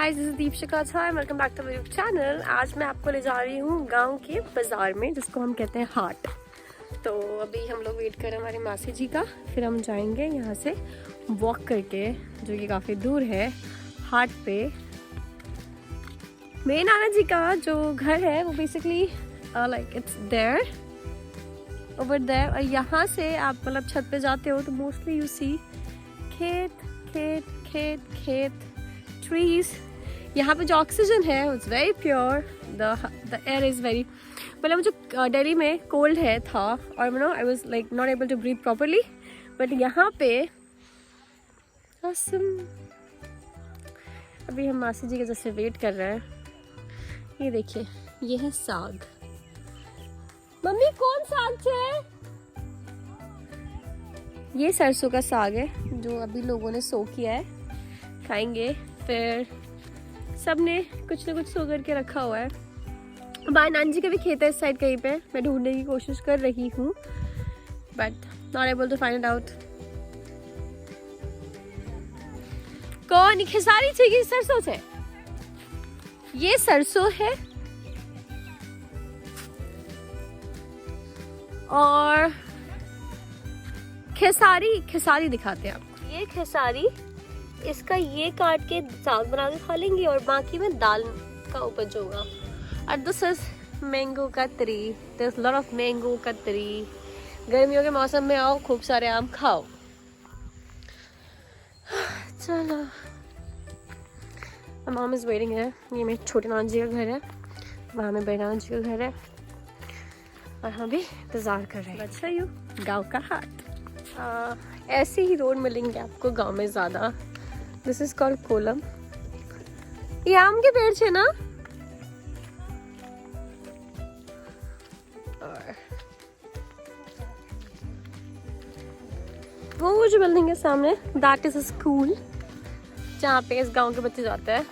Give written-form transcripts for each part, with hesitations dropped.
Guys, this is Deepshikha Jha and welcome back to my YouTube channel. आज मैं आपको ले जा रही हूँ गांव के बाजार में, जिसको हम कहते हैं हाट। तो अभी हम लोग वेट कर रहे हैं हमारी मासी जी का, फिर हम जाएंगे यहाँ से वॉक करके, जो कि काफ़ी दूर है, हाट पे। मेरे नाना जी का जो घर है वो basically like it's there over there, और यहाँ से आप मतलब छत पे जाते हो तो मोस्टली यू सी खेत खेत खेत खेत, ट्रीज। यहाँ पे जो ऑक्सीजन है it's very pure, the air is very, मतलब मुझे दिल्ली में कोल्ड है था और no I was like not able to breathe properly, but यहाँ पे awesome। अभी हम मासी जी के जैसे वेट कर रहे हैं। ये देखिए, ये है साग। मम्मी कौन साग है? ये सरसों का साग है जो अभी लोगों ने सो किया है, खाएंगे। फिर सब ने कुछ ना कुछ सो करके रखा हुआ है। बाय नानी जी का भी खेत है इस साइड कहीं पे, मैं ढूंढने की कोशिश कर रही हूँ but not able to find out. कौन खेसारी थी कि सरसों थे? ये सरसों है और खेसारी दिखाते हैं आपको। ये खेसारी, इसका ये काट के साग बना के खा लेंगे और बाकी में दाल का उपज होगा। और दिस इज मैंगो का tree, there is lot of mango का ट्री। गर्मियों के मौसम में आओ, खूब सारे आम खाओ। चलो, मॉम इज वेटिंग है। ये मेरे छोटे नाना जी का घर है, वहाँ में बड़े नाना जी का घर है, और हम भी इंतजार कर रहे हैं। अच्छा, यू गाँव का हाट। ऐसे ही रोड मिलेंगे आपको गांव में ज़्यादा। This is called kolam. ये आम के पेड़ छे ना? और वो जो बिल्डिंग है सामने, दैट इज अ स्कूल जहाँ पे इस गांव के बच्चे जाते हैं।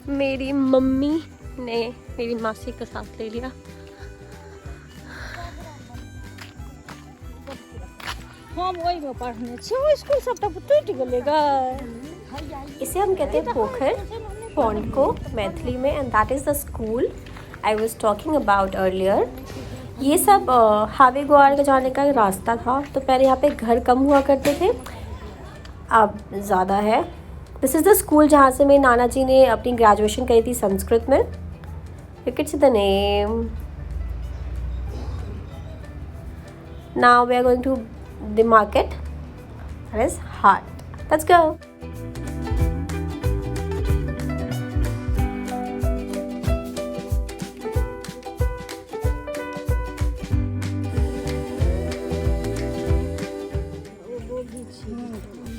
मेरी मम्मी ने मेरी मासी का साथ ले लिया। इसे हम कहते हैं पोखर, पॉन्ड को मैथिली में, and that is the school I was talking about earlier. ये सब हावे ग्वार के जाने का रास्ता था। तो पहले यहाँ पे घर कम हुआ करते थे, अब ज़्यादा है। दिस इज़ द स्कूल जहाँ से मेरे नाना जी ने अपनी ग्रेजुएशन करी थी संस्कृत में। You can see the name. Now we are going to the market, that is hot. Let's go.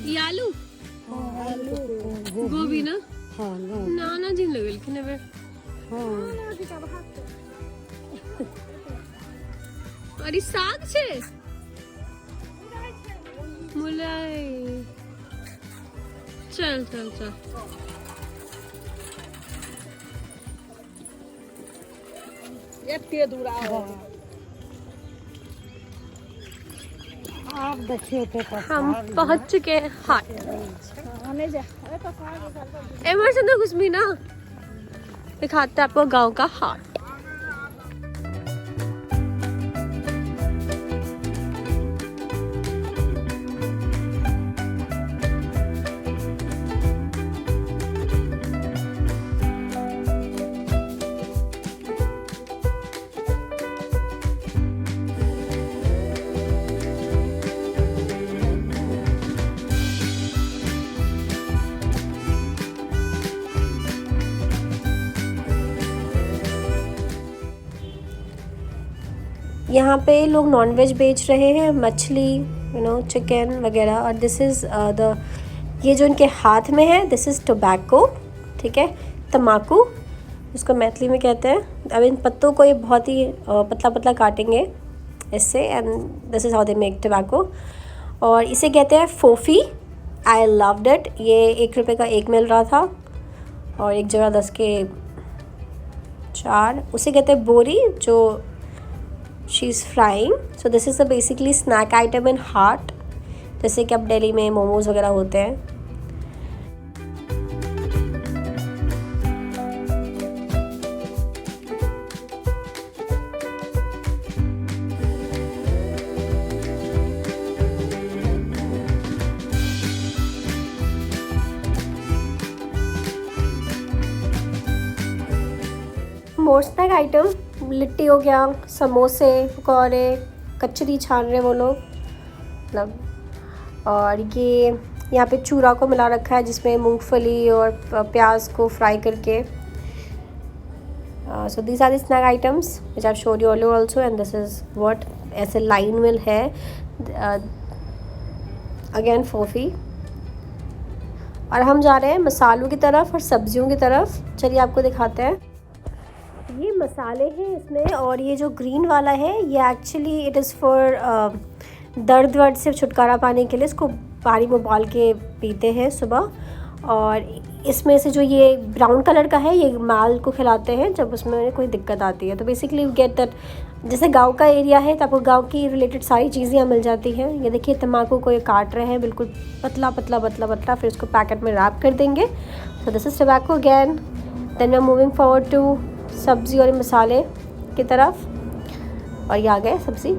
ये आलू गोभी ना? ना जी लगल कि नेबे। अरे साग छे मुलाई। चल चल चल, दूर आप देखिए तो हम पहुंच चुके हैं हाट। एमरसन तो कुछ भी ना दिखाते हैं आपको गांव का हाट। यहाँ पे लोग नॉनवेज बेच रहे हैं, मछली, यू नो, चिकन वगैरह। और दिस इज़ द, ये जो इनके हाथ में है, दिस इज़ टोबैको, ठीक है, तम्बाकू इसको मैथिली में कहते हैं। अब इन पत्तों को ये बहुत ही पतला पतला काटेंगे इससे, and this is how they make tobacco. और इसे कहते हैं फोफी। I loved it. ये 1 रुपये का एक मिल रहा था और एक जगह 10 के 4। उसे कहते हैं बोरी, जो she is frying. So this is the basically snack item in haat, जैसे कि अब दिल्ली में मोमोज़ वगैरह होते हैं। मोर स्नैक आइटम, लिट्टी हो गया, समोसे, पकौड़े, कचरी छान रहे वो लोग मतलब। और ये यहाँ पे चूरा को मिला रखा है जिसमें मूंगफली और प्याज को फ्राई करके। So these are the snack items which I showed you also, and this is what ऐसे लाइन में है। अगेन फोफी। और हम जा रहे हैं मसालों की तरफ और सब्जियों की तरफ। चलिए आपको दिखाते हैं। ये मसाले हैं इसमें, और ये जो ग्रीन वाला है ये एक्चुअली इट इज़ फॉर दर्द वर्द से छुटकारा पाने के लिए इसको पानी में उबाल के पीते हैं सुबह। और इसमें से जो ये ब्राउन कलर का है ये माल को खिलाते हैं जब उसमें कोई दिक्कत आती है। तो बेसिकली गेट दैट, जैसे गांव का एरिया है तो आपको गांव की रिलेटेड सारी चीज़ें यहाँ मिल जाती हैं। ये देखिए तम्बाकू को ये काट रहे हैं बिल्कुल पतला पतला पतला पतला, फिर उसको पैकेट में रैप कर देंगे। So this is tobacco again. Then we are moving forward to सब्ज़ी और मसाले की तरफ। और ये आ गए सब्ज़ी।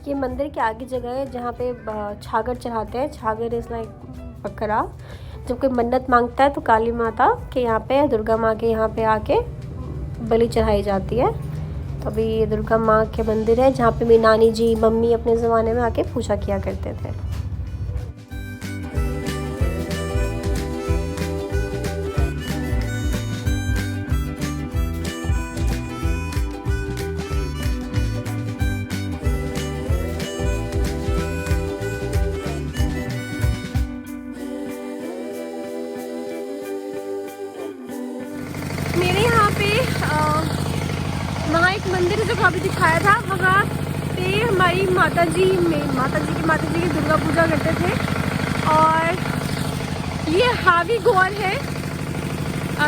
ये मंदिर के आगे जगह है जहाँ पे छागर चढ़ाते हैं। छागर इज़ लाइक बकरा। जब कोई मन्नत मांगता है तो काली माता के यहाँ पे, दुर्गा माँ के यहाँ पे आके बलि चढ़ाई जाती है। तो अभी ये दुर्गा माँ के मंदिर है जहाँ पे मेरी नानी जी मम्मी अपने ज़माने में आके पूजा किया करते थे। मेरे यहाँ पे वहाँ एक मंदिर जो अभी दिखाया था, वहाँ पे हमारी माता जी की दुर्गा पूजा करते थे। और ये हावी गौर है,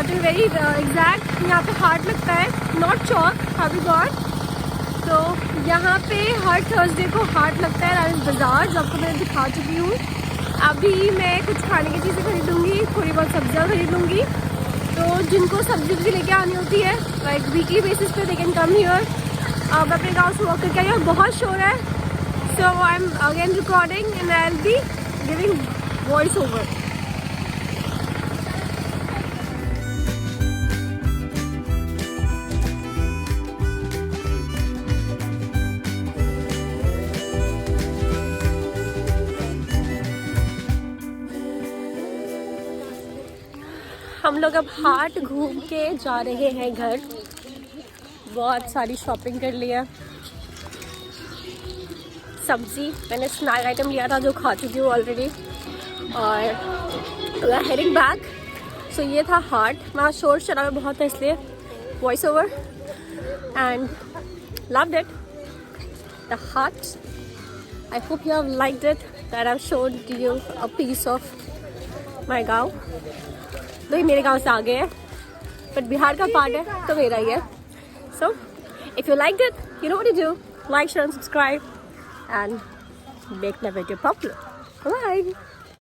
टू वेरी एग्जैक्ट। यहाँ पे हाट लगता है, नॉट चौक, हावी गौर। तो यहाँ पे हर थर्सडे को हाट लगता है, राइस बाज़ार, जो आपको मैं दिखा चुकी हूँ। अभी मैं कुछ खाने की चीज़ें खरीदूँगी, थोड़ी बहुत सब्जियाँ खरीद लूँगी। तो जिनको सब्जी लेके आनी होती है लाइक वीकली बेसिस पे दे कैन कम हियर। मैं अपने गाँव से वॉक करके आई हूँ, बहुत शोर है। So I am again recording and I will be giving voice over. हम लोग अब हाट घूम के जा रहे हैं घर। बहुत सारी शॉपिंग कर लिया। सब्जी मैंने स्नैक आइटम लिया था जो खा चुकी हूँ ऑलरेडी। और हेडिंग बैक। सो ये था हाट। वहाँ शोर शराबा बहुत है इसलिए voice over. And loved it the haat. I hope you have liked it that I showed you a piece of my gaon. तो ये मेरे गांव से आगे है बट बिहार का पार्ट है तो मेरा ही है। So if you like it you know what to do, like share and subscribe and make my video popular. Bye.